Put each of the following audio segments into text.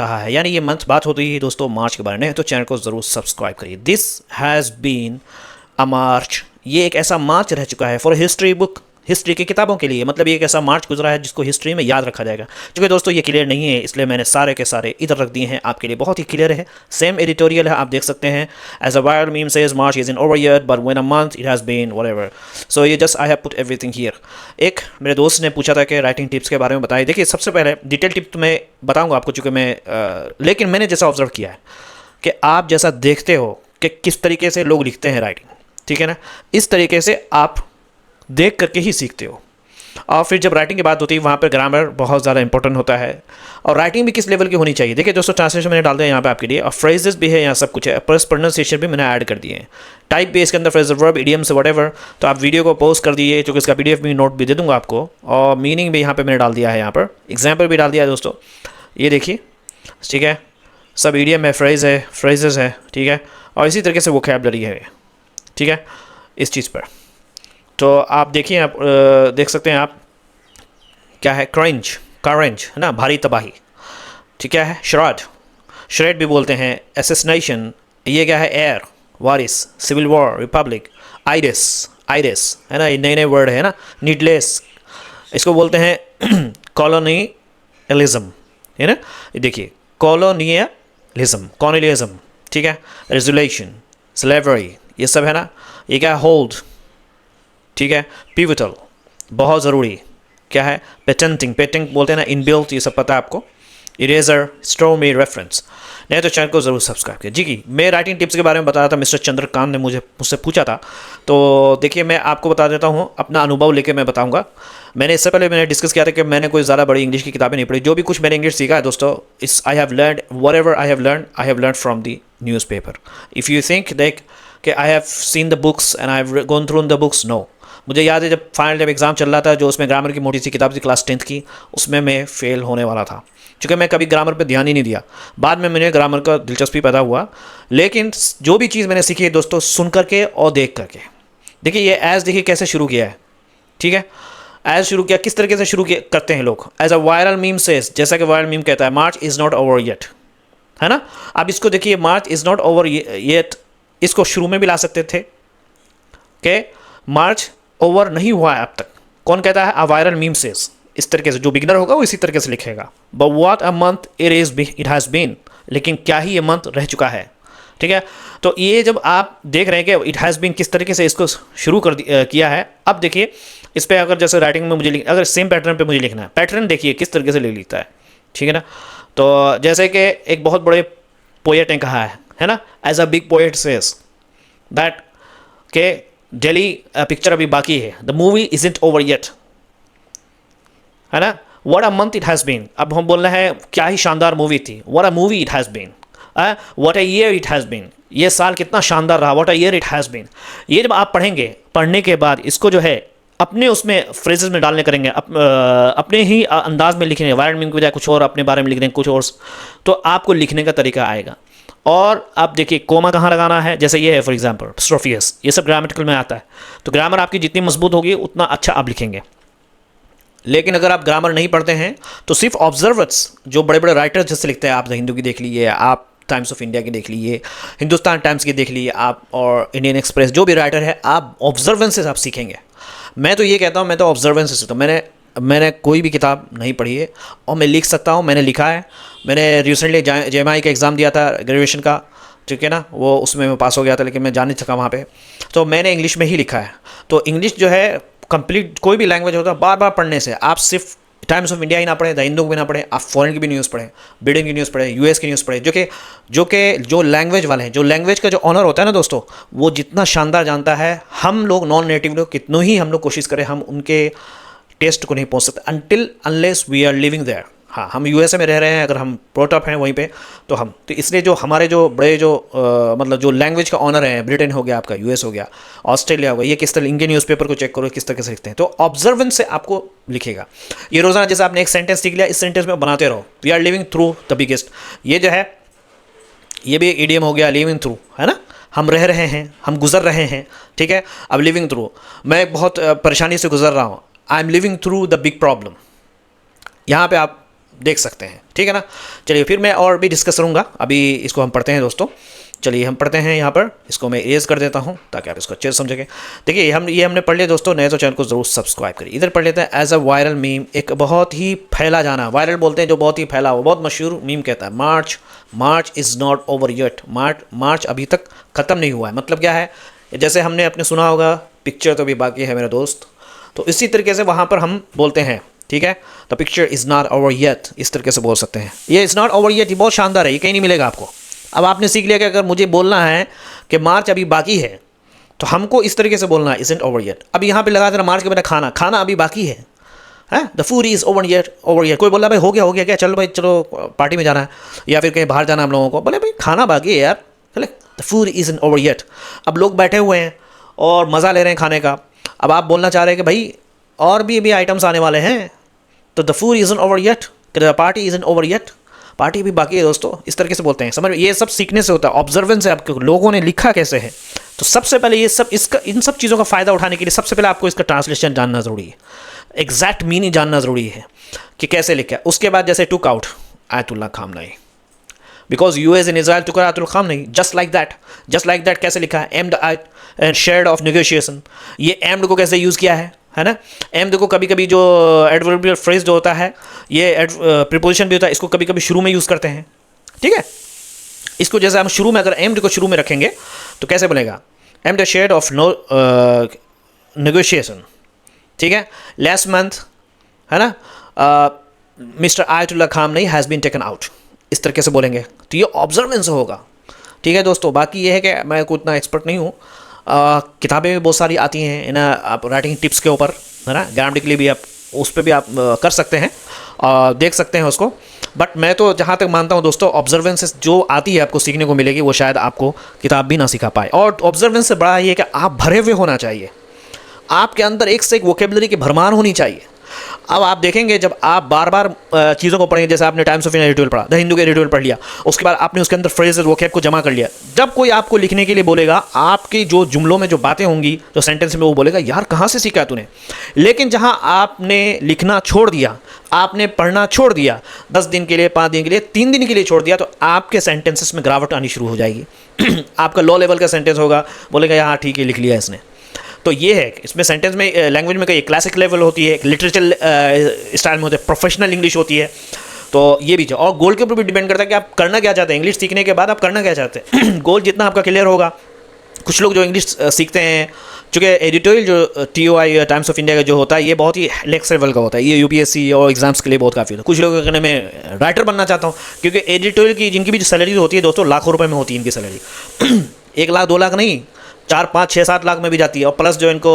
रहा है, यानी ये मंथ बात होती है दोस्तों मार्च के बारे में, तो चैनल को ज़रूर सब्सक्राइब करिए। दिस हैज़ बीन अ मार्च, ये एक ऐसा मार्च रह चुका है फॉर हिस्ट्री बुक, हिस्ट्री की किताबों के लिए, मतलब ये एक ऐसा मार्च गुजरा है जिसको हिस्ट्री में याद रखा जाएगा। क्योंकि दोस्तों ये क्लियर नहीं है, इसलिए मैंने सारे के सारे इधर रख दिए हैं आपके लिए, बहुत ही क्लियर है। सेम एडिटोरियल है, आप देख सकते हैं। As a viral meme says March is in over year but when a month it has been whatever. So ये just I have put everything here. एक मेरे दोस्त ने पूछा था कि राइटिंग टिप्स के बारे में बताइए। देखिए सबसे पहले डिटेल टिप तो मैं बताऊँगा आपको, चूँकि लेकिन मैंने जैसा ऑब्जर्व किया है कि आप जैसा देखते हो कि किस तरीके से लोग लिखते हैं राइटिंग, ठीक है ना, इस तरीके से आप देख करके ही सीखते हो। और फिर जब राइटिंग की बात होती है वहाँ पर ग्रामर बहुत ज़्यादा इंपॉर्टेंट होता है, और राइटिंग भी किस लेवल की होनी चाहिए। देखिए दोस्तों ट्रांसलेशन मैंने डाल दिया यहाँ पे आपके लिए, और फ्रेजेस भी है, यहाँ सब कुछ है, प्लस प्रोनाउंसिएशन भी मैंने ऐड कर दिए हैं। टाइप भी इसके अंदर, फ्रेजल वर्ब, इडियम्स व्हाटएवर। तो आप वीडियो को पोस्ट कर दीजिए, क्योंकि इसका PDF भी नोट भी दे दूँगा आपको, और मीनिंग भी यहाँ पर मैंने डाल दिया है, यहाँ पर एग्जाम्पल भी डाल दिया है दोस्तों, ये देखिए, ठीक है। सब इडियम है, फ्रेज है, फ्रेजेस है, ठीक है, और इसी तरीके से वोकैबुलरी है, ठीक है, इस चीज़ पर। तो आप देखिए, आप देख सकते हैं आप, क्या है क्रेंच, करेंच है ना, भारी तबाही, ठीक है। श्राड, श्रेड भी बोलते हैं। असैसिनेशन, ये क्या है, एयर, वारिस, civil war, republic, iris, iris है ना, ये नए नए वर्ड है ना। नीडलेस, इसको बोलते हैं कॉलोनियलिज्म, है ना, ये देखिए कॉलोनियलिज्म, कॉलोनियलिज्म, ठीक है। रेजुलेशन, स्लेवरी, ये सब है ना। ये क्या है, होल्ड, ठीक है। पिवटल, बहुत ज़रूरी, क्या है, पेटेंटिंग, पेटेंट बोलते हैं ना, इनबिल्ट, ये सब पता है आपको। इरेजर, स्टोमी, रेफरेंस। नहीं तो चैनल को ज़रूर सब्सक्राइब किया जी। मैं राइटिंग टिप्स के बारे में बता रहा था, मिस्टर चंद्रकांत ने मुझसे पूछा था, तो देखिए मैं आपको बता देता हूँ, अपना अनुभव लेके मैं बताऊँगा। मैंने इससे पहले मैंने डिस्कस किया था कि मैंने कोई ज़्यादा बड़ी इंग्लिश की किताबें नहीं पढ़ी, जो भी कुछ मैंने इंग्लिश सीखा है दोस्तों, इस I have learned whatever I have learned from the newspaper. If you think that कि I have seen the books and I have gone through the books, no. मुझे याद है जब एग्ज़ाम चल रहा था, जो उसमें ग्रामर की मोटी सी किताब थी क्लास 10th की, उसमें मैं फ़ेल होने वाला था, क्योंकि मैं कभी ग्रामर पे ध्यान ही नहीं दिया। बाद में मैंने ग्रामर का दिलचस्पी पैदा हुआ, लेकिन जो भी चीज़ मैंने सीखी है दोस्तों, सुन करके और देख करके। देखिए ये एज देखिए कैसे शुरू किया है, ठीक है, एज शुरू किया, किस तरीके से शुरू करते हैं लोग। As a viral meme says, जैसा कि वायरल मीम कहता है, March is not over yet, है ना। अब इसको देखिए, March is not over yet, इसको शुरू में भी ला सकते थे कि मार्च ओवर नहीं हुआ है अब तक। कौन कहता है, अ वायरल मीम सेज, इस तरीके से जो बिगनर होगा वो इसी तरीके से लिखेगा। But what a month it has been, लेकिन क्या ही ये मंथ रह चुका है, ठीक है। तो ये जब आप देख रहे हैं कि इट हैज़ बीन किस तरीके से इसको शुरू किया है, अब देखिए इस पर अगर जैसे राइटिंग में मुझे अगर सेम पैटर्न पे मुझे लिखना है, पैटर्न देखिए किस तरीके से लिखता है, ठीक है ना। तो जैसे कि एक बहुत बड़े पोएट ने कहा है ना, as a big poet says that के दिल्ली पिक्चर अभी बाकी है, the movie isn't over yet, है ना। What a month it has been, अब हम बोल रहे हैं क्या ही शानदार मूवी थी, what a movie it has been, what a year it has been, ये साल कितना शानदार रहा, what a year it has been. ये जब आप पढ़ेंगे, पढ़ने के बाद इसको जो है अपने उसमें फ्रेजेस में डालने करेंगे, अपने ही अंदाज में लिखेंगे, वायरल मीम के बजाय कुछ और अपने बारे में लिख देंगे कुछ और, तो आपको लिखने का तरीका आएगा। और आप देखिए कोमा कहाँ लगाना है, जैसे ये है फॉर एग्जांपल स्ट्रोफियस, ये सब ग्रामेटिकल में आता है। तो ग्रामर आपकी जितनी मजबूत होगी उतना अच्छा आप लिखेंगे। लेकिन अगर आप ग्रामर नहीं पढ़ते हैं तो सिर्फ ऑब्जर्वर्स, जो बड़े बड़े राइटर्स जैसे लिखते हैं, आप द हिंदू की देख लीजिए, आप टाइम्स ऑफ इंडिया की देख लीजिए, हिंदुस्तान टाइम्स की देख लीजिए आप, और इंडियन एक्सप्रेस, जो भी राइटर है, आप ऑब्जर्वेंस से आप सीखेंगे। मैं तो ये कहता हूँ, मैं तो ऑब्जर्वेंस से सीखता हूँ। मैंने कोई भी किताब नहीं पढ़ी है और मैं लिख सकता हूँ, मैंने लिखा है। मैंने रिसेंटली JMI का एग्ज़ाम दिया था ग्रेजुएशन का, ठीक है ना, वो उसमें मैं पास हो गया था, लेकिन मैं जा नहीं सका वहाँ पे। तो मैंने इंग्लिश में ही लिखा है। तो इंग्लिश जो है कंप्लीट, कोई भी लैंग्वेज होता है, बार बार पढ़ने से, आप सिर्फ टाइम्स ऑफ इंडिया ही ना पढ़ें, द हिंदू भी ना पढ़ें, आप फॉरेन की भी न्यूज़ पढ़ें, ब्रिटेन की न्यूज़ पढ़ें, US की न्यूज़ पढ़ें, जो लैंग्वेज वाले हैं, जो लैंग्वेज का जो ऑनर होता है ना दोस्तों, वो जितना शानदार जानता है, हम लोग नॉन नेटिव लोग कितनों ही हम लोग कोशिश करें, हम उनके टेस्ट को नहीं पहुंच सकते until unless we are living there. हाँ, हम USA में रह रहे हैं, अगर हम प्रोट अप हैं वहीं पे, तो इसलिए जो हमारे जो बड़े जो मतलब जो लैंग्वेज का ऑनर है, ब्रिटेन हो गया आपका, US हो गया, ऑस्ट्रेलिया हो गया, ये किस तरह इनके न्यूज़पेपर को चेक करो किस तरह से लिखते हैं। तो ऑब्जर्वेंस से आपको लिखेगा। ये रोज़ाना जैसे आपने एक सेंटेंस सीख लिया, इस सेंटेंस में बनाते रहो, we are living through the biggest, ये जो है ये भी एक इडियम हो गया, लिविंग थ्रू, है ना, हम रह रहे हैं, हम गुजर रहे हैं, ठीक है। अब लिविंग थ्रू, मैं बहुत परेशानी से गुजर रहा हूँ, I am living through the big problem, यहाँ पे आप देख सकते हैं, ठीक। ठीक है ना। चलिए फिर मैं और भी डिस्कस करूँगा, अभी इसको हम पढ़ते हैं दोस्तों। चलिए हम पढ़ते हैं यहाँ पर, इसको मैं इरेज कर देता हूँ ताकि आप इसको अच्छे से समझेंगे। देखिए हमने पढ़ लिया दोस्तों, नए तो चैनल को जरूर सब्सक्राइब करिए। इधर पढ़ लेते हैं एज अ वायरल मीम, एक बहुत ही फैला जाना, वायरल बोलते हैं जो बहुत ही फैला हुआ, बहुत मशहूर मीम कहता है March is not over yet, मार्च अभी तक ख़त्म नहीं हुआ है। मतलब क्या है, जैसे हमने अपने सुना होगा पिक्चर तो भी बाकी है मेरे दोस्त, तो इसी तरीके से वहाँ पर हम बोलते हैं, ठीक है। The picture is not over yet, इस तरीके से बोल सकते हैं। ये इज़ नॉट ओवर येट, ये बहुत शानदार है, ये कहीं नहीं मिलेगा आपको। अब आपने सीख लिया कि अगर मुझे बोलना है कि मार्च अभी बाकी है तो हमको इस तरीके से बोलना है, इज़न्ट ओवर येट। अब यहाँ पे लगा देना मार्च के बिना खाना अभी बाकी है, the food is over yet. कोई बोला भाई हो गया क्या, चलो भाई चलो पार्टी में जाना है या फिर कहीं बाहर जाना है हम लोगों को, बोले भाई खाना बाकी है यार, चले the food is over yet. अब लोग बैठे हुए हैं और मज़ा ले रहे हैं खाने का, अब आप बोलना चाह रहे हैं कि भाई और भी आइटम्स आने वाले हैं, तो the food isn't over yet, the party isn't over yet, party भी बाकी है दोस्तों। इस तरीके से बोलते हैं, समझ में। ये सब सीखने से होता है, ऑब्जर्वेंस है आपके, लोगों ने लिखा कैसे है। तो सबसे पहले इन सब चीज़ों का फ़ायदा उठाने के लिए सबसे पहले आपको इसका ट्रांसलेशन जानना ज़रूरी है, एग्जैक्ट मीनिंग जानना ज़रूरी है कि कैसे लिखा है। उसके बाद जैसे took out Ayatollah Khamenei, because US in Israel took Ayatollah Khamenei, just like that कैसे लिखा है, aimed and shared of negotiation. ये एम्ड को कैसे यूज़ किया है ना। एम्ड को कभी कभी जो एडवर्बियल फ्रेज जो होता है, ये प्रीपोजिशन भी होता है, इसको कभी कभी शुरू में यूज़ करते हैं, ठीक है। इसको जैसे हम शुरू में अगर एम्ड को शुरू में रखेंगे तो कैसे बनेगा, एम्ड शेयर्ड ऑफ नेगोशिएशन, ठीक है। लास्ट मंथ है ना, mister Ayatollah Khamenei has been taken out, इस तरीके से बोलेंगे, तो ये ऑब्जर्वेंस होगा, ठीक है दोस्तों। बाकी ये है कि मैं कोई उतना एक्सपर्ट नहीं हूँ, किताबें भी बहुत सारी आती हैं ना, आप राइटिंग टिप्स के ऊपर है ना, ग्रामेटिकली भी आप उस पर भी आप कर सकते हैं, देख सकते हैं उसको। बट मैं तो जहाँ तक मानता हूँ दोस्तों, ऑब्जर्वेंसेस जो आती है आपको सीखने को मिलेगी, वो शायद आपको किताब भी ना सिखा पाए। और ऑब्जर्वेंस से बड़ा ये है कि आप भरे हुए होना चाहिए, आपके अंदर एक से एक वोकेबलरी की भरमार होनी चाहिए। अब आप देखेंगे जब आप बार बार चीज़ों को पढ़ेंगे, जैसे आपने टाइम्स ऑफ इंडिया एडिटोरियल पढ़ा, द हिंदू का एडिटोरियल पढ़ लिया, उसके बाद आपने उसके अंदर फ्रेजेस वोकैब को जमा कर लिया, जब कोई आपको लिखने के लिए बोलेगा, आपकी जो जुमलों में जो बातें होंगी, जो सेंटेंस में, वो बोलेगा यार कहाँ से सीखा तूने। लेकिन जहाँ आपने लिखना छोड़ दिया, आपने पढ़ना छोड़ दिया, 10 दिन के लिए, 5 दिन के लिए, 3 दिन के लिए छोड़ दिया, तो आपके सेंटेंसेस में गिरावट आनी शुरू हो जाएगी। आपका लो लेवल का सेंटेंस होगा, बोलेगा यार ठीक है लिख लिया इसने। तो ये है, इसमें सेंटेंस में लैंग्वेज में कई क्लासिक लेवल होती है, एक लिटरेचर स्टाइल में होती है, प्रोफेशनल इंग्लिश होती है, तो ये भी और गोल के ऊपर भी डिपेंड करता है कि आप करना क्या चाहते हैं। इंग्लिश सीखने के बाद आप करना क्या चाहते हैं। गोल जितना आपका क्लियर होगा, कुछ लोग जो इंग्लिश सीखते हैं, चूँकि एडिटोरियल जो TOI टाइम्स ऑफ इंडिया का जो होता है, ये बहुत ही नेक्स्ट लेवल का होता है, ये UPSC और एग्जाम्स के लिए बहुत काफ़ी होता है। कुछ लोग कहने में राइटर बनना चाहता हूँ, क्योंकि एडिटोरियल की जिनकी भी जो सैलरी होती है दोस्तों, लाखों रुपये में होती है इनकी सैलरी। 1 लाख 2 लाख नहीं, 4 5 6 7 लाख में भी जाती है। और प्लस जो इनको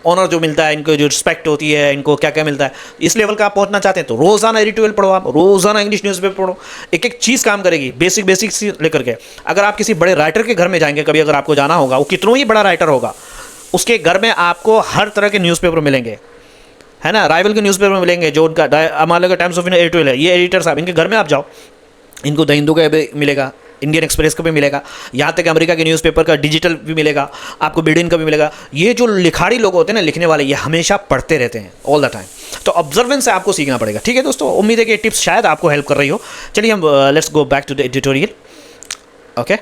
ऑनर जो मिलता है, इनको जो रिस्पेक्ट होती है, इनको क्या क्या मिलता है, इस लेवल का आप पहुंचना चाहते हैं तो रोज़ाना एडिटोरियल पढ़ो, आप रोज़ाना इंग्लिश न्यूज़पेपर पढ़ो, एक एक चीज़ काम करेगी, बेसिक से लेकर के। अगर आप किसी बड़े राइटर के घर में जाएंगे कभी, अगर आपको जाना होगा, वो कितना ही बड़ा राइटर होगा, उसके घर में आपको हर तरह के न्यूज़पेपर मिलेंगे, है ना। राइवल के न्यूज़पेपर मिलेंगे, जो उनका हमारे का टाइम्स ऑफ इंडिया एडिटोरियल है, ये एडिटर साहब, इनके घर में आप जाओ, इनको द हिंदू का भी मिलेगा, इंडियन एक्सप्रेस का भी मिलेगा, यहाँ तक अमेरिका के न्यूज़पेपर का डिजिटल भी मिलेगा, आपको बिल्डिंग का भी मिलेगा। ये जो लिखाड़ी लोग होते हैं ना, लिखने वाले, ये हमेशा पढ़ते रहते हैं ऑल द टाइम। तो ऑब्जर्वेंस से आपको सीखना पड़ेगा, ठीक है दोस्तों। उम्मीद है कि टिप्स शायद आपको हेल्प कर रही हो। चलिए हम let's go back to the editorial. Okay,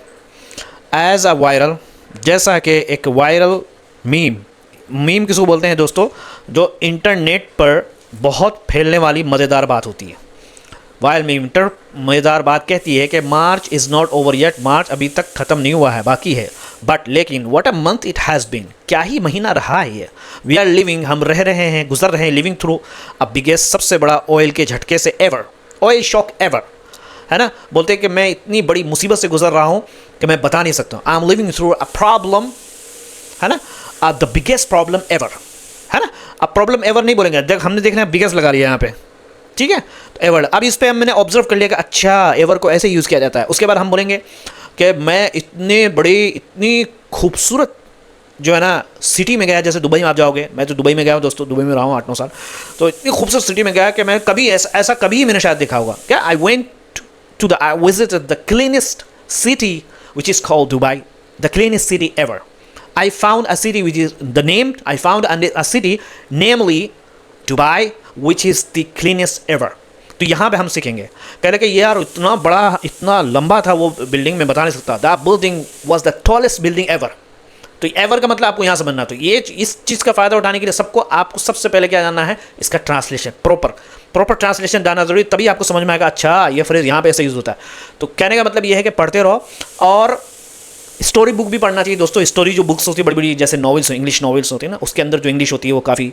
as a viral, जैसा कि एक वायरल मीम किसको बोलते हैं दोस्तों, जो इंटरनेट पर बहुत फैलने वाली मज़ेदार बात होती है। वायरल मीम मज़ेदार बात कहती है कि मार्च इज़ नॉट ओवर येट, मार्च अभी तक ख़त्म नहीं हुआ है, बाकी है। बट लेकिन what a month it has been, क्या ही महीना रहा है ये। वी आर लिविंग, हम रह रहे हैं, गुजर रहे हैं, लिविंग थ्रू अ बिगेस्ट, सबसे बड़ा ऑयल के झटके से एवर, ऑयल शॉक एवर, है ना। बोलते हैं कि मैं इतनी बड़ी मुसीबत से गुजर रहा हूँ कि मैं बता नहीं सकता। I am living through a problem, है ना, द बिगेस्ट प्रॉब्लम एवर, है ना। अब प्रॉब्लम एवर नहीं बोलेंगे, हमने देखना बिगेस्ट लगा लिया यहाँ पे, ठीक है। तो एवर, अब इस पर मैंने ऑब्जर्व कर लिया कि अच्छा एवर को ऐसे यूज़ किया जाता है। उसके बाद हम बोलेंगे कि मैं इतने बड़ी, इतनी खूबसूरत जो है ना सिटी में गया, जैसे दुबई में आप जाओगे, मैं तो दुबई में गया हूँ दोस्तों, दुबई में रहा हूँ 8-9 साल, तो इतनी खूबसूरत सिटी में गया कि मैं कभी ऐसा कभी मैंने शायद देखा होगा क्या। I visited the cleanest city which is called Dubai, the cleanest city ever. I found a city which is I found a city namely Dubai, which is the cleanest ever. तो यहाँ पे हम सीखेंगे। कह रहे कि ये यार इतना बड़ा, इतना लंबा था वो बिल्डिंग, में बता नहीं सकता। That building was the tallest building ever. तो एवर का मतलब आपको यहाँ से बनना। तो ये इस चीज़ का फ़ायदा उठाने के लिए आपको सबसे पहले क्या जानना है, इसका ट्रांसलेशन, प्रॉपर ट्रांसलेशन जानना जरूरी, तभी आपको समझ में आएगा अच्छा ये फ्रेज यहाँ पे ऐसे यूज़ होता है। तो कहने का मतलब ये है कि पढ़ते रहो, और स्टोरी बुक भी पढ़ना चाहिए दोस्तों। स्टोरी जो बुक्स होती है बड़ी बड़ी, जैसे नॉवेल्स, इंग्लिश नॉवेल्स होती है ना, उसके अंदर जो इंग्लिश होती है वो काफ़ी,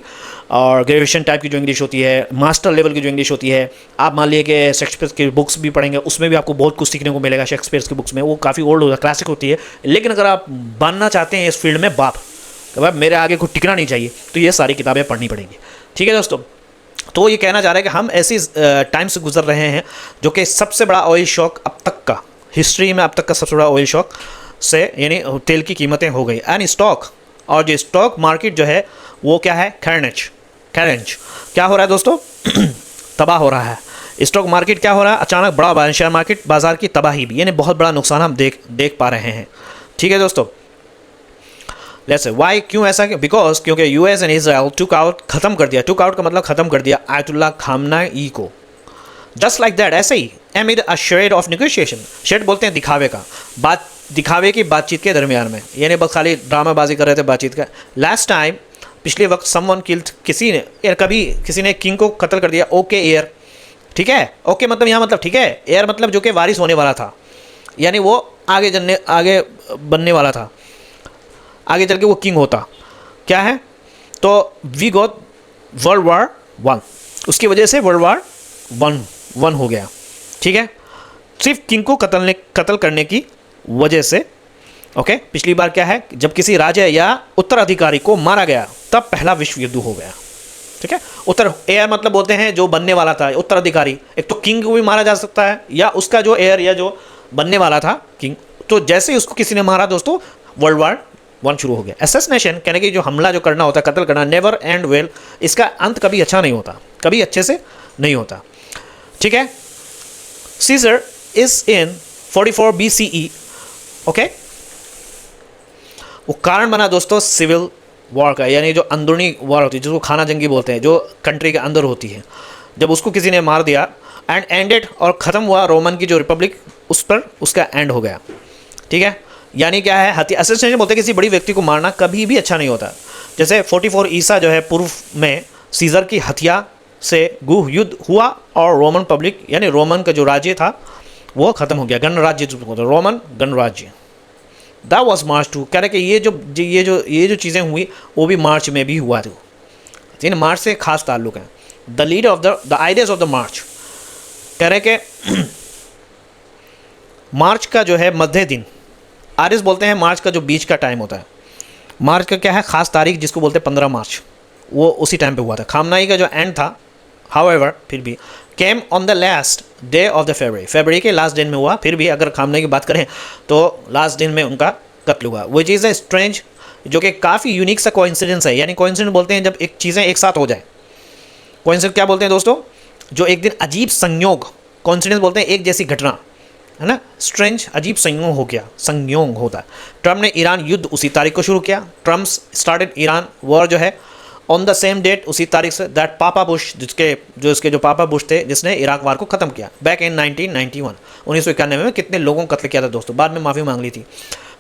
और ग्रेजुएशन टाइप की जो इंग्लिश होती है, मास्टर लेवल की जो इंग्लिश होती है, आप मान लीजिए कि शेक्सपियर की बुक्स भी पढ़ेंगे, उसमें भी आपको बहुत कुछ सीखने को मिलेगा। शेक्सपियर की बुक्स में वो काफ़ी ओल्ड होता है, क्लासिक होती है। लेकिन अगर आप बनना चाहते हैं इस फील्ड में बाप, कि भाई मेरे आगे कुछ टिकना नहीं चाहिए, तो ये सारी किताबें पढ़नी पड़ेंगी। ठीक है दोस्तों, तो ये कहना चाह रहा है कि हम ऐसी टाइम से गुजर रहे हैं जो कि सबसे बड़ा ऑयल शॉक अब तक का, हिस्ट्री में अब तक का सबसे बड़ा ऑयल शॉक से, यानी तेल की कीमतें हो गई। एंड स्टॉक, और जो स्टॉक मार्केट जो है वो क्या है, कैरेंज क्या हो रहा है दोस्तों तबाह हो रहा है। स्टॉक मार्केट क्या हो रहा है, अचानक बड़ा शेयर मार्केट बाजार की तबाही भी, यानी बहुत बड़ा नुकसान हम देख पा रहे हैं। ठीक है दोस्तों, जैसे वाई, क्यों ऐसा, बिकॉज क्योंकि US and Israel took out, खत्म कर दिया, टुक आउट का मतलब खत्म कर दिया, आयतुल्लाह खामनाई को। जस्ट लाइक दैट, ऐसे ही, amid a shade of negotiation, shade बोलते हैं दिखावे का, दिखावे की बातचीत के दरमियान में, यानी बस खाली ड्रामाबाजी कर रहे थे बातचीत का। लास्ट टाइम, पिछले वक्त, समवन किल्ड, किसी ने किंग को कत्ल कर दिया। ओके एयर, ठीक है, ओके मतलब यहाँ मतलब ठीक है, एयर मतलब जो कि वारिस होने वाला था, यानी वो आगे बनने वाला था, आगे चल के वो किंग होता। क्या है, तो वी गॉट वर्ल्ड वार 1, उसकी वजह से वर्ल्ड वार 1 हो गया। ठीक है, सिर्फ किंग को कत्ल करने की वजह से। ओके, पिछली बार क्या है, जब किसी राजा या उत्तराधिकारी को मारा गया तब पहला विश्व युद्ध हो गया। ठीक है, एयर मतलब बोलते हैं जो बनने वाला था, उत्तराधिकारी, एक तो किंग को भी मारा जा सकता है, या उसका जो एयर या जो बनने वाला था किंग, तो जैसे ही उसको किसी ने मारा दोस्तों, वर्ल्ड वार 1 शुरू हो गया। असैसिनेशन, कहने की जो हमला जो करना होता है, कत्ल करना, नेवर एंड वेल, इसका अंत कभी अच्छा नहीं होता, कभी अच्छे से नहीं होता। ठीक है, Caesar is in 44 BCE। Okay, वो कारण बना दोस्तों सिविल वॉर का, यानी जो अंदरूनी वॉर होती है, जिसको खाना जंगी बोलते हैं, जो कंट्री के अंदर होती है, जब उसको किसी ने मार दिया, एंड एंडेड, और ख़त्म हुआ रोमन की जो रिपब्लिक, उस पर उसका एंड हो गया। ठीक है, यानी क्या है, हत्या, असैसिनेशन बोलते हैं किसी बड़ी व्यक्ति को मारना कभी भी अच्छा नहीं होता। जैसे 44 ईसा जो है पूर्व में सीजर की हत्या से युद्ध हुआ, और रोमन पब्लिक, यानी रोमन का जो राज्य था वो ख़त्म हो गया, गणराज्य, रोमन गणराज्य। दैट वाज मार्च 2। कह रहे कि ये जो चीज़ें हुई वो भी मार्च में भी हुआ था, इन मार्च से खास ताल्लुक है। The lead of the ideas of the March, कह रहे कि मार्च का जो है मध्य दिन, आर्यस बोलते हैं मार्च का जो बीच का टाइम होता है, मार्च का क्या है खास तारीख, जिसको बोलते हैं 15 मार्च, वो उसी टाइम पे हुआ था। खामनाई का जो एंड था, हाउएवर, फिर भी came on the last day of the फरवरी के लास्ट दिन में हुआ। फिर भी अगर खामनाई की बात करें तो लास्ट दिन में उनका कत्ल हुआ, विच इज़ अ स्ट्रेंज, जो कि काफ़ी यूनिक सा कोइंसिडेंस है। यानी कोइंसिडेंस बोलते हैं जब एक चीज़ें एक साथ हो जाए। कोइंसिडेंस क्या बोलते हैं दोस्तों, जो एक दिन अजीब संयोग, कोइंसिडेंस बोलते हैं एक जैसी घटना, है ना। स्ट्रेंज, अजीब संयोग हो गया, संयोग होता है। ट्रम्प ने ईरान युद्ध उसी तारीख को शुरू किया। ट्रम्प स्टार्टेड ईरान वॉर जो है ऑन द सेम डेट, उसी तारीख से, दैट पापा बुश, इसके जो पापा बुश थे, जिसने इराक वार को ख़त्म किया बैक इन 1991, 1991 में। कितने लोगों को कत्ल किया था दोस्तों, बाद में माफ़ी मांग ली थी।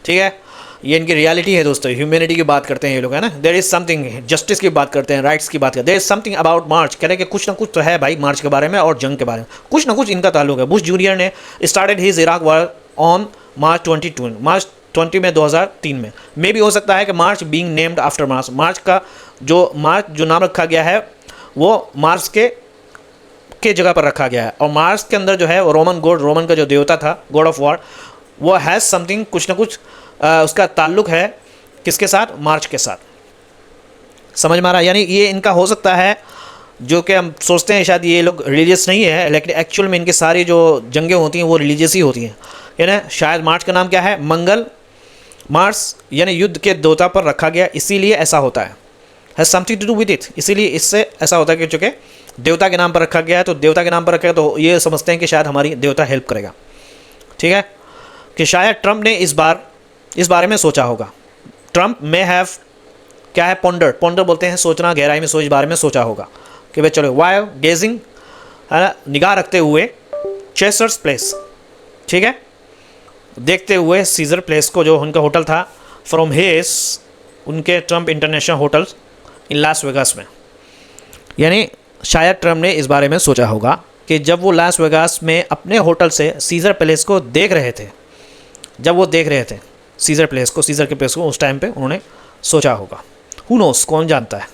ठीक है, ये इनकी रियलिटी है दोस्तों, ह्यूमैनिटी की बात करते हैं ये लोग, है ना। देयर इज़ समथिंग, जस्टिस की बात करते हैं, राइट्स की बात करते हैं। देयर इज़ समथिंग अबाउट मार्च, कह रहे कि कुछ ना कुछ तो है भाई मार्च के बारे में, और जंग के बारे में कुछ ना कुछ इनका ताल्लुक है। बुश जूनियर ने started his Iraq war on March 20 में 2003 में। मे भी हो सकता है कि मार्च बीइंग नेम्ड आफ्टर मार्च, मार्च जो नाम रखा गया है वो मार्च के जगह पर रखा गया है। और मार्च के अंदर जो है वो रोमन का जो देवता था, गॉड ऑफ वॉर, वो हैज़ समथिंग, कुछ ना कुछ उसका ताल्लुक है किसके साथ, मार्च के साथ। समझ में आ रहा है, यानी ये इनका हो सकता है, जो कि हम सोचते हैं शायद ये लोग रिलीजियस नहीं है, लेकिन एक्चुअल में इनकी सारी जो जंगें होती हैं वो रिलीजियस ही होती हैं, है ना। शायद मार्च का नाम क्या है, मंगल, मार्स, यानी युद्ध के देवता पर रखा गया, इसीलिए ऐसा होता है, has something to do with it, इसीलिए इससे ऐसा होता है कि चूँकि देवता के नाम पर रखा गया है, तो देवता के नाम पर रखा गया, तो ये समझते हैं कि शायद हमारी देवता हेल्प करेगा। ठीक है, कि शायद ट्रंप ने इस बारे में सोचा होगा। ट्रंप में हैव, क्या है, पॉन्डर बोलते हैं सोचना, गहराई में सोच, बारे में सोचा होगा कि भाई चलो, वाई गेजिंग है ना, निगाह रखते हुए चेसर्स प्लेस, ठीक है, देखते हुए सीजर प्लेस को, जो उनका होटल था, फ्रॉम हिज उनके Trump international hotel in Las Vegas में। यानी शायद ट्रम्प ने इस बारे में सोचा होगा कि जब वो लास वेगास में अपने होटल से सीजर पैलेस को देख रहे थे, जब वो देख रहे थे सीजर प्लेस को, सीजर के प्लेस को, उस टाइम पे उन्होंने सोचा होगा। हु नोस, कौन जानता है,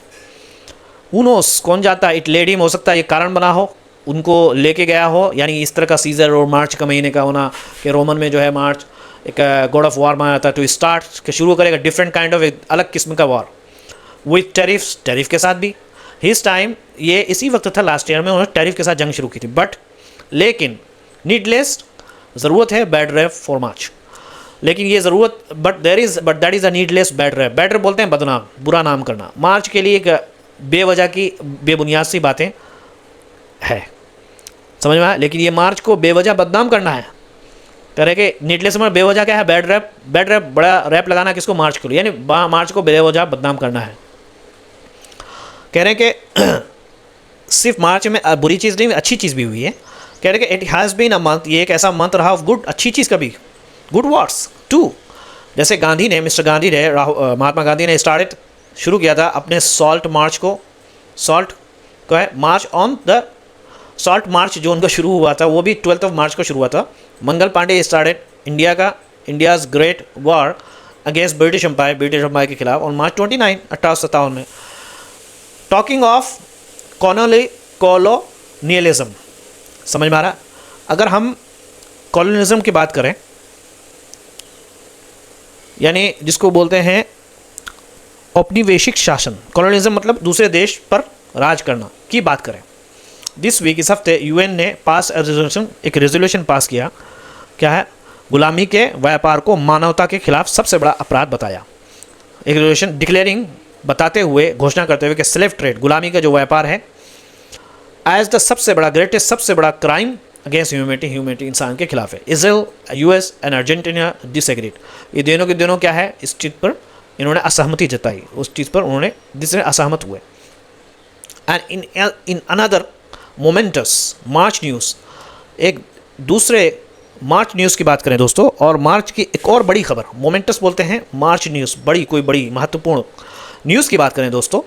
हु नोस, कौन जानता है। इट लेड हिम, हो सकता है ये कारण बना हो, उनको लेके गया हो। यानी इस तरह का सीजर और मार्च का महीने का होना कि रोमन में जो है मार्च एक गॉड ऑफ वॉर माना जाता है, टू स्टार्ट के शुरू करेगा डिफरेंट काइंड ऑफ, एक अलग किस्म का वॉर विथ टैरिफ्स, टैरिफ के साथ भी। हिस टाइम ये इसी वक्त था लास्ट ईयर में उन्होंने टैरिफ के साथ जंग शुरू की थी। बट लेकिन नीडलेस, ज़रूरत है बैड रैप फॉर मार्च, लेकिन ये ज़रूरत, but that is a needless bad rap. Bad rap बोलते हैं बदनाम, बुरा नाम करना। मार्च के लिए एक बेवजह की बेबुनियाद सी बातें है, समझ में आया। लेकिन ये मार्च को बेवजह बदनाम करना है, कह रहे कि नीडलेस में बेवजह क्या है, बैड रैप। बैड रैप, बड़ा रैप लगाना किसको, मार्च को, यानी मार्च को बेवजह बदनाम करना है। कह रहे हैं कि सिर्फ मार्च में बुरी चीज़ नहीं, अच्छी चीज़ भी हुई है। कह रहे हैं कि it has been a month, ये एक ऐसा मंथ रहा ऑफ गुड, अच्छी चीज़ का भी, गुड वर्ड्स टू। जैसे गांधी ने, मिस्टर गांधी ने, महात्मा गांधी ने शुरू किया था अपने सॉल्ट मार्च को, सॉल्ट को है march on the salt march, जो उनका शुरू हुआ था वो भी 12 मार्च को शुरू हुआ था। Mangal Pandey started India's great war against British empire के खिलाफ ऑन मार्च 29 1857 में। टॉकिंग ऑफ कॉलोनियलिज्म, समझ में आ रहा। अगर हम कॉलोनियलिज्म की बात करें, यानी जिसको बोलते हैं औपनिवेशिक शासन, कॉलोनियलिज्म मतलब दूसरे देश पर राज करना की बात करें। दिस वीक, इस हफ्ते यूएन ने एक रेजोल्यूशन पास किया, क्या है, गुलामी के व्यापार को मानवता के खिलाफ सबसे बड़ा अपराध बताया। एक रेजोल्यूशन डिक्लेयरिंग, बताते हुए, घोषणा करते हुए कि स्लेव ट्रेड, गुलामी का जो व्यापार है, एज द सबसे बड़ा, ग्रेटेस्ट, सबसे बड़ा क्राइम अगेंस्ट ह्यूमैनिटी, इंसान के खिलाफ है। Israel, US and Argentina disagreed, ये दोनों के दोनों क्या है, इस चीज़ पर इन्होंने असहमति जताई, उस चीज़ पर उन्होंने जिससे असहमत हुए। And in another moments March news, एक दूसरे मार्च न्यूज़ की बात करें दोस्तों, और मार्च की एक और बड़ी खबर, मोमेंटस बोलते हैं मार्च न्यूज़, बड़ी, कोई बड़ी महत्वपूर्ण न्यूज़ की बात करें दोस्तों,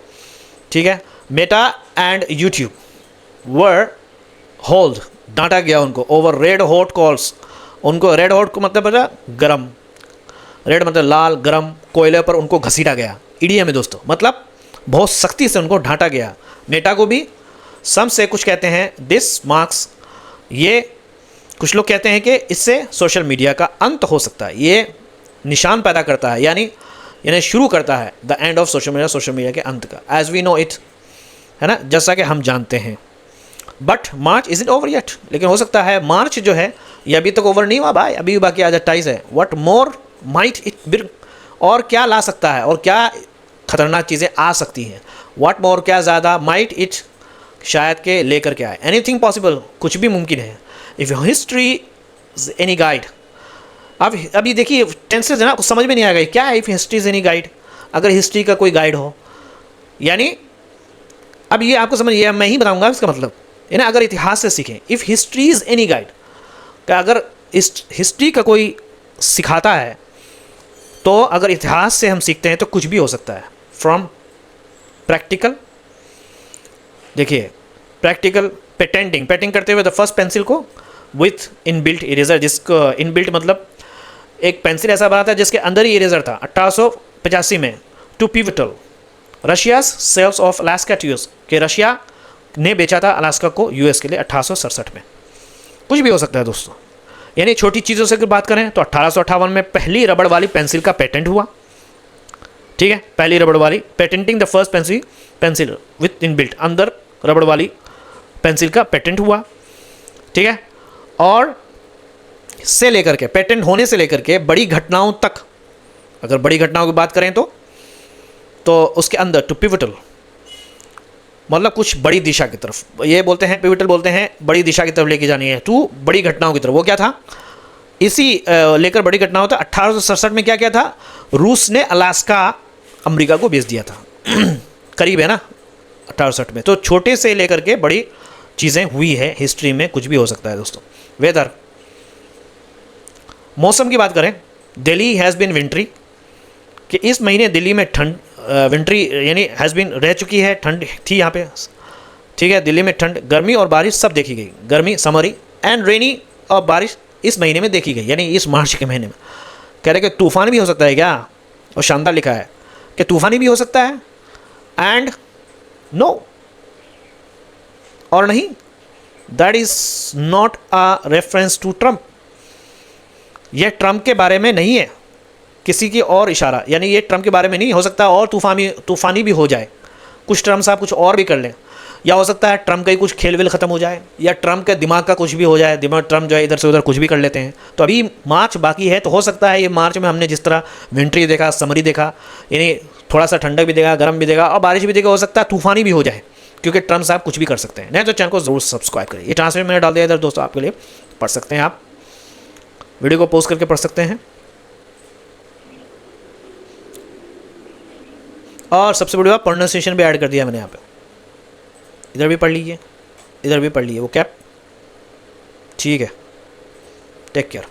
ठीक है। Meta and YouTube were hold, डांटा गया उनको, ओवर रेड हॉट कॉल्स। उनको रेड हॉट को मतलब है गरम, रेड मतलब लाल, गरम कोयले पर उनको घसीटा गया, ईडीएम में दोस्तों, मतलब बहुत सख्ती से उनको डांटा गया। मेटा को भी सम से कुछ कहते हैं दिस मार्क्स, ये कुछ लोग कहते हैं कि इससे सोशल मीडिया का अंत हो सकता है, ये निशान पैदा करता है, यानी शुरू करता है the end of social media के अंत का, एज वी नो इट, है ना, जैसा कि हम जानते हैं। But March is it over yet, लेकिन हो सकता है मार्च जो है ये अभी तक ओवर नहीं हुआ भाई, अभी भी बाकी आज 28 है। व्हाट मोर माइट इट बिर, और क्या ला सकता है, और क्या खतरनाक चीज़ें आ सकती हैं। व्हाट मोर, क्या ज़्यादा, माइट इट, शायद के लेकर के आए, एनीथिंग पॉसिबल, कुछ भी मुमकिन है। If history is any guide, अब अभी देखिए टेंसेस है ना, कुछ समझ में नहीं आएगा क्या है if history is any guide, अगर हिस्ट्री का कोई गाइड हो, यानी अब ये आपको समझ, ये मैं ही बताऊंगा इसका मतलब, है ना, अगर इतिहास से सीखें, if history is any guide, क्या अगर इस हिस्ट्री का कोई सिखाता है, तो अगर इतिहास से हम सीखते हैं तो कुछ भी हो सकता है। फ्रॉम प्रैक्टिकल, देखिए प्रैक्टिकल पेटेंटिंग करते हुए द फर्स्ट पेंसिल को विथ इनबिल्ट इरेजर, जिसको इनबिल्ट मतलब एक पेंसिल ऐसा बना था जिसके अंदर ही इरेजर था 1885 में। Too pivotal, Russia sells off Alaska to US, कि रशिया ने बेचा था अलास्का को यूएस के लिए 1867 में। कुछ भी हो सकता है दोस्तों, यानी छोटी चीज़ों से अगर बात करें तो 1858 में पहली रबड़ वाली पेंसिल का पेटेंट हुआ, ठीक है, पहली रबड़ वाली, patenting the first pencil with inbuilt, अंदर रबड़ वाली पेंसिल का पेटेंट हुआ, ठीक है। और से लेकर के, पेटेंट होने से लेकर के बड़ी घटनाओं तक, अगर बड़ी घटनाओं की बात करें तो उसके अंदर टू पिवटल मतलब कुछ बड़ी दिशा की तरफ, ये बोलते हैं पिवटल बोलते हैं बड़ी दिशा की तरफ लेके जानी है, टू बड़ी घटनाओं की तरफ। वो क्या था, इसी लेकर बड़ी घटना होता। 1867 में क्या किया था, रूस ने अलास्का अमेरिका को बेच दिया था करीब है ना 1867 में। तो छोटे से लेकर के बड़ी चीज़ें हुई है हिस्ट्री में, कुछ भी हो सकता है दोस्तों। वेदर, मौसम की बात करें, दिल्ली हैज़ बिन विंट्री, कि इस महीने दिल्ली में ठंड, विंट्री यानी हैज़ बिन रह चुकी है, ठंड थी यहाँ पे, ठीक है। दिल्ली में ठंड, गर्मी और बारिश सब देखी गई, गर्मी समरी एंड रेनी, और बारिश इस महीने में देखी गई, यानी इस मार्च के महीने में। कह रहे कि तूफान भी हो सकता है क्या, और शानदार लिखा है कि तूफानी भी हो सकता है, एंड नो, और नहीं, that is not a reference to Trump, यह ट्रम्प के बारे में नहीं है, किसी की और इशारा, यानी ये ट्रम्प के बारे में नहीं हो सकता, और तूफानी भी हो जाए, कुछ ट्रम्प साहब कुछ और भी कर लें, या हो सकता है ट्रम्प का ही कुछ खेल वेल ख़त्म हो जाए, या ट्रम्प के दिमाग का कुछ भी हो जाए, दिमाग ट्रम्प जो है इधर से उधर कुछ भी कर लेते हैं। तो अभी मार्च बाकी है, तो हो सकता है ये मार्च में हमने जिस तरह विंट्री देखा, समरी देखा, यानी थोड़ा सा ठंडक भी देगा, गर्म भी देगा, और बारिश भी देगा, हो सकता है तूफानी भी हो जाए, क्योंकि ट्रम्प साहब कुछ भी कर सकते हैं। नहीं तो चैनल को ज़रूर सब्सक्राइब करिए। ये ट्रांसलेट मैंने डाल दिया इधर दोस्तों, आपके लिए पढ़ सकते हैं, आप वीडियो को पोस्ट करके पढ़ सकते हैं। और सबसे बड़ी बात, प्रोनाउंसिएशन भी ऐड कर दिया मैंने यहाँ पे, इधर भी पढ़ लीजिए, इधर भी पढ़ लीजिए, वो कैप, ठीक है। Take care.